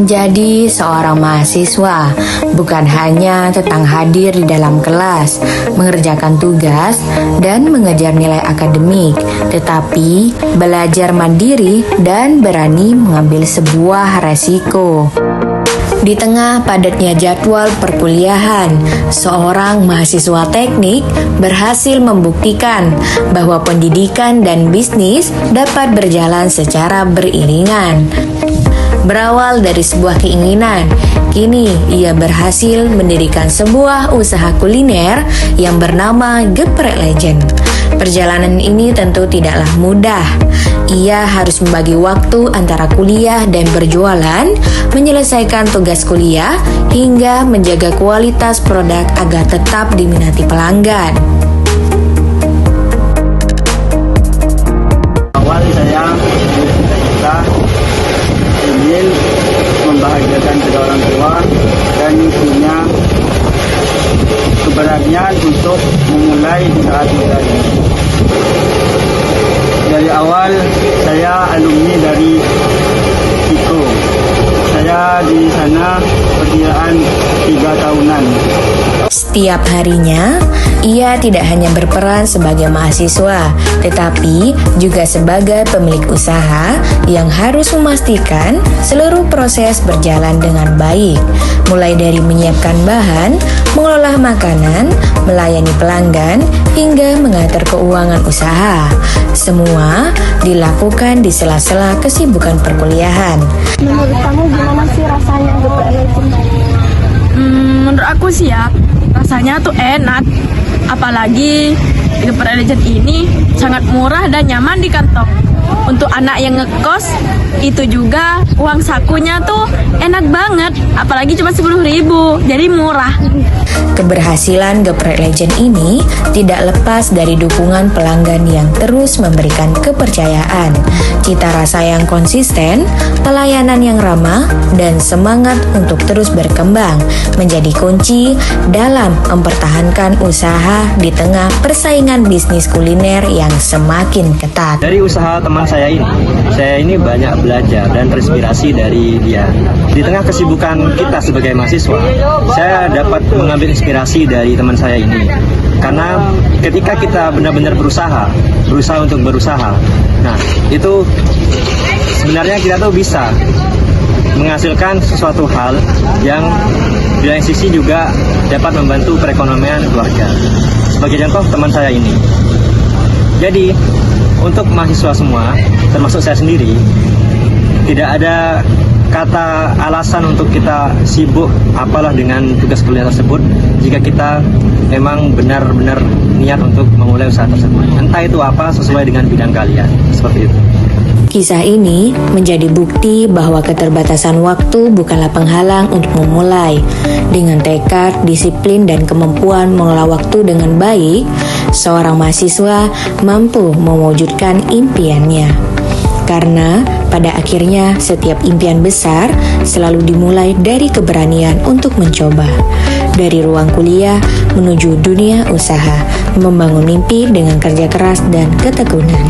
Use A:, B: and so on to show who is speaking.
A: Menjadi seorang mahasiswa bukan hanya tentang hadir di dalam kelas, mengerjakan tugas, dan mengejar nilai akademik, tetapi belajar mandiri dan berani mengambil sebuah resiko. Di tengah padatnya jadwal perkuliahan, seorang mahasiswa teknik berhasil membuktikan bahwa pendidikan dan bisnis dapat berjalan secara beriringan. Berawal dari sebuah keinginan, kini ia berhasil mendirikan sebuah usaha kuliner yang bernama Geprek Legend. Perjalanan ini tentu tidaklah mudah. Ia harus membagi waktu antara kuliah dan berjualan, menyelesaikan tugas kuliah, hingga menjaga kualitas produk agar tetap diminati pelanggan.
B: Awal saya bercita-cita ingin membahagiakan kedua orang tua dan punya keberanian untuk memulai saat muda ini. Dari awal saya alumni dari Iko. Saya di sana perkiraan 3 tahunan.
A: Setiap harinya, ia tidak hanya berperan sebagai mahasiswa, tetapi juga sebagai pemilik usaha yang harus memastikan seluruh proses berjalan dengan baik, mulai dari menyiapkan bahan, mengolah makanan, melayani pelanggan, hingga mengatur keuangan usaha. Semua dilakukan di sela-sela kesibukan perkuliahan.
C: Menurut kamu gimana sih rasanya Geprek Legend?
D: Menurut aku sih ya, rasanya tuh enak. Apalagi Geprek Legend ini sangat murah dan nyaman di kantong. Untuk anak yang ngekos, itu juga uang sakunya tuh enak banget. Apalagi cuma 10.000, jadi murah.
A: Keberhasilan Geprek Legend ini tidak lepas dari dukungan pelanggan yang terus memberikan kepercayaan, cita rasa yang konsisten, pelayanan yang ramah, dan semangat untuk terus berkembang menjadi kunci dalam mempertahankan usaha di tengah persaingan bisnis kuliner yang semakin ketat.
B: Dari usaha teman saya ini banyak belajar dan terinspirasi dari dia. Di tengah kesibukan kita sebagai mahasiswa, saya dapat mengambil inspirasi dari teman saya ini. Karena ketika kita benar-benar berusaha untuk berusaha, nah itu sebenarnya kita tuh bisa menghasilkan sesuatu hal yang di lain sisi juga dapat membantu perekonomian keluarga. Sebagai contoh teman saya ini. Jadi untuk mahasiswa semua, termasuk saya sendiri, tidak ada kata alasan untuk kita sibuk apalah dengan tugas kuliah tersebut jika kita memang benar-benar niat untuk memulai usaha tersebut. Entah itu apa, sesuai dengan bidang kalian, seperti itu.
A: Kisah ini menjadi bukti bahwa keterbatasan waktu bukanlah penghalang untuk memulai. Dengan tekad, disiplin, dan kemampuan mengelola waktu dengan baik, seorang mahasiswa mampu mewujudkan impiannya. Karena pada akhirnya setiap impian besar selalu dimulai dari keberanian untuk mencoba. Dari ruang kuliah menuju dunia usaha, membangun mimpi dengan kerja keras dan ketekunan.